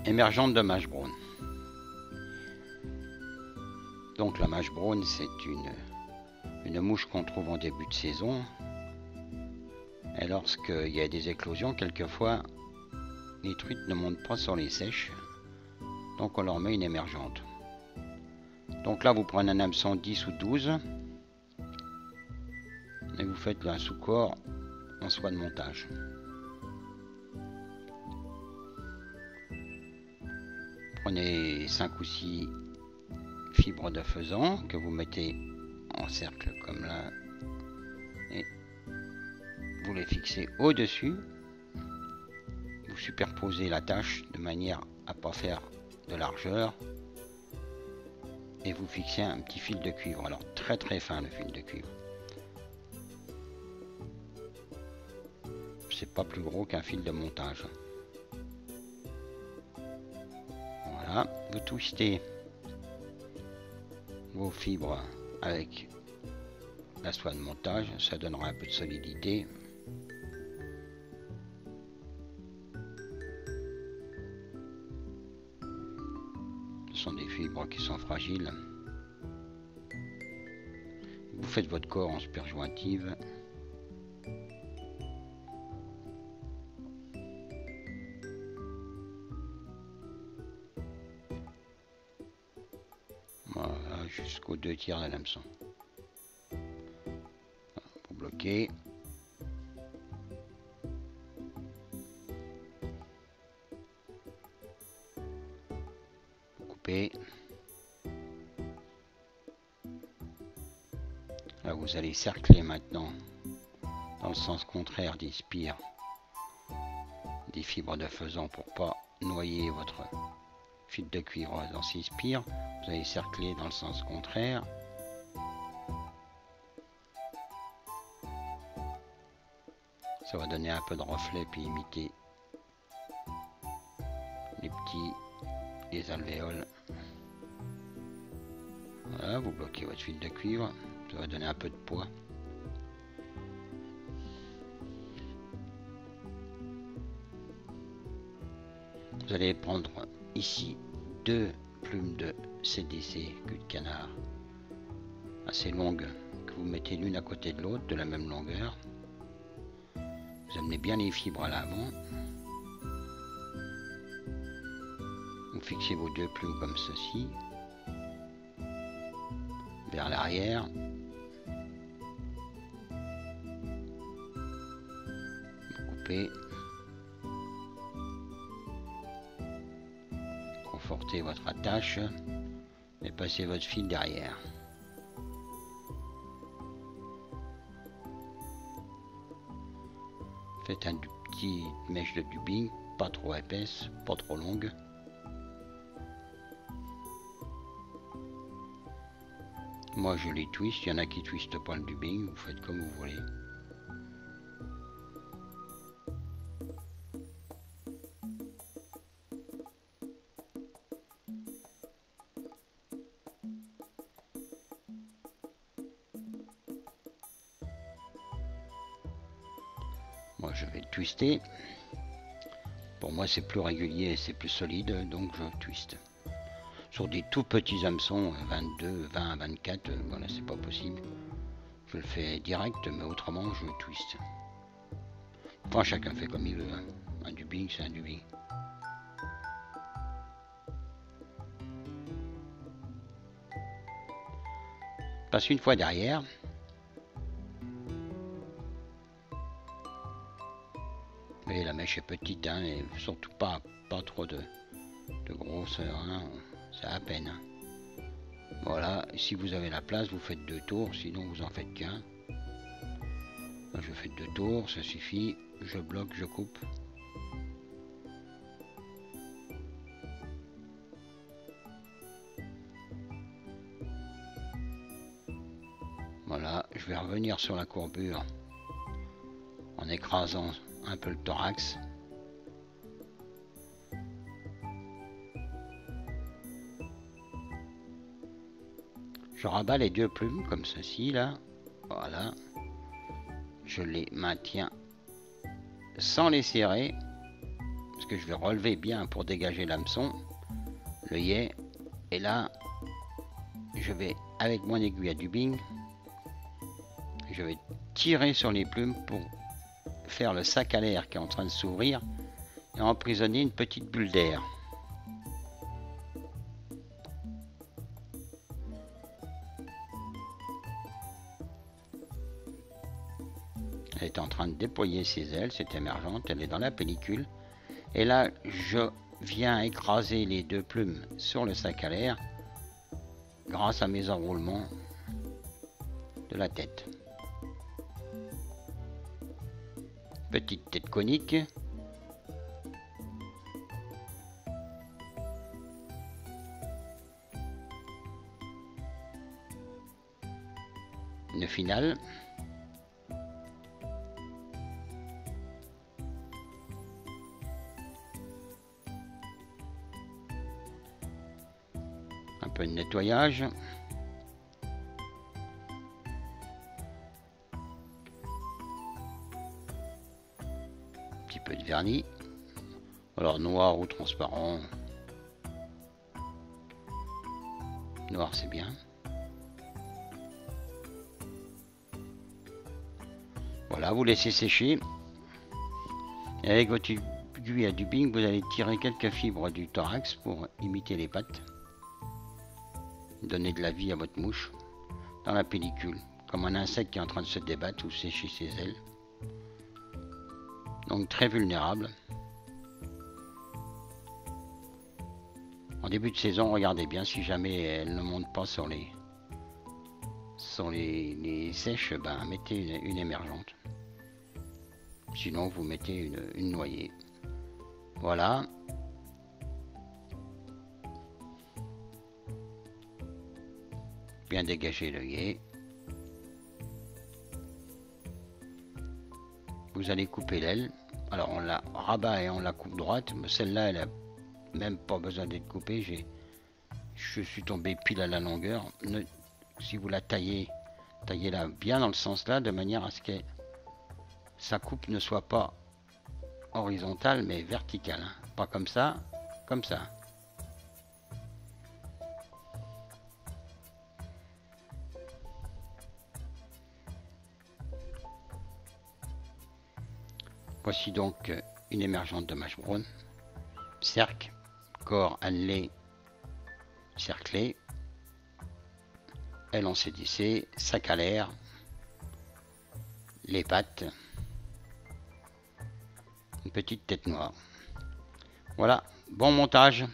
Émergente de Mash Brown. Donc la Mash Brown, c'est une mouche qu'on trouve en début de saison. Et lorsqu'il y a des éclosions, quelquefois, les truites ne montent pas sur les sèches. Donc on leur met une émergente. Donc là, vous prenez un hameçon 10 ou 12. Et vous faites un sous-corps en soie de montage. Prenez 5 ou 6 fibres de faisan que vous mettez en cercle comme là. Et vous les fixez au-dessus. Vous superposez la tâche de manière à ne pas faire de largeur. Et vous fixez un petit fil de cuivre. Alors très très fin le fil de cuivre. C'est pas plus gros qu'un fil de montage. Voilà, vous twistez vos fibres avec la soie de montage, ça donnera un peu de solidité. Ce sont des fibres qui sont fragiles. Vous faites votre corps en super jointive. Voilà, jusqu'aux 2 tiers de l'hameçon. Pour bloquer. Vous coupez. Là, vous allez cercler maintenant dans le sens contraire des spires des fibres de faisan pour pas noyer votre fil de cuivre dans ces spires. Vous allez cercler dans le sens contraire. Ça va donner un peu de reflet puis imiter les alvéoles. Voilà, vous bloquez votre fil de cuivre. Ça va donner un peu de poids. Vous allez prendre ici 2 plumes de CDC cul de canard assez longues que vous mettez l'une à côté de l'autre de la même longueur. Vous amenez bien les fibres à l'avant. Vous fixez vos 2 plumes comme ceci vers l'arrière. Vous coupez. Confortez votre attache et passez votre fil derrière. Faites un petit mèche de dubbing, pas trop épaisse, pas trop longue. Moi je les twist, il y en a qui twistent pas le dubbing, vous faites comme vous voulez. Moi je vais le twister. Pour moi c'est plus régulier, c'est plus solide, donc je twiste. Sur des tout petits hameçons, 22, 20, 24, voilà, c'est pas possible. Je le fais direct, mais autrement je twiste. Enfin, chacun fait comme il veut. Hein. Un dubbing, c'est un dubbing. Passe une fois derrière. Et la mèche est petite, hein, et surtout pas trop de grosseur. Hein. C'est à peine. Hein. Voilà, si vous avez la place, vous faites 2 tours, sinon vous en faites qu'un. Je fais 2 tours, ça suffit. Je bloque, je coupe. Voilà, je vais revenir sur la courbure en écrasant un peu le thorax. Je rabats les 2 plumes comme ceci là. Voilà. Je les maintiens sans les serrer. parce que je vais relever bien pour dégager l'hameçon, l'œillet, et là je vais avec mon aiguille à dubbing, je vais tirer sur les plumes pour faire le sac à l'air qui est en train de s'ouvrir et emprisonner une petite bulle d'air. Elle est en train de déployer ses ailes, c'est émergente, elle est dans la pellicule. Et là, je viens écraser les deux plumes sur le sac à l'air grâce à mes enroulements de la tête. Petite tête conique. Une finale. Un peu de nettoyage. Un petit peu de vernis. Alors noir ou transparent. Noir c'est bien. Voilà, vous laissez sécher. Et avec votre aiguille à dubbing, vous allez tirer quelques fibres du thorax pour imiter les pattes. Donner de la vie à votre mouche dans la pellicule, comme un insecte qui est en train de se débattre ou sécher ses ailes. Donc très vulnérable. En début de saison, regardez bien si jamais elle ne monte pas sur les sèches, ben mettez une émergente. Sinon vous mettez une noyée. Voilà. Bien dégager l'œillet. Vous allez couper l'aile. Alors on la rabat et on la coupe droite, mais celle-là elle a même pas besoin d'être coupée. Je suis tombé pile à la longueur. Si vous la taillez, taillez-la bien dans le sens là, de manière à ce que sa coupe ne soit pas horizontale mais verticale, hein. Pas comme ça, comme ça. Voici donc une émergente de mâche brune, cercle, corps annelé, cerclé, aile encédicée, sac à l'air, les pattes, une petite tête noire. Voilà, bon montage.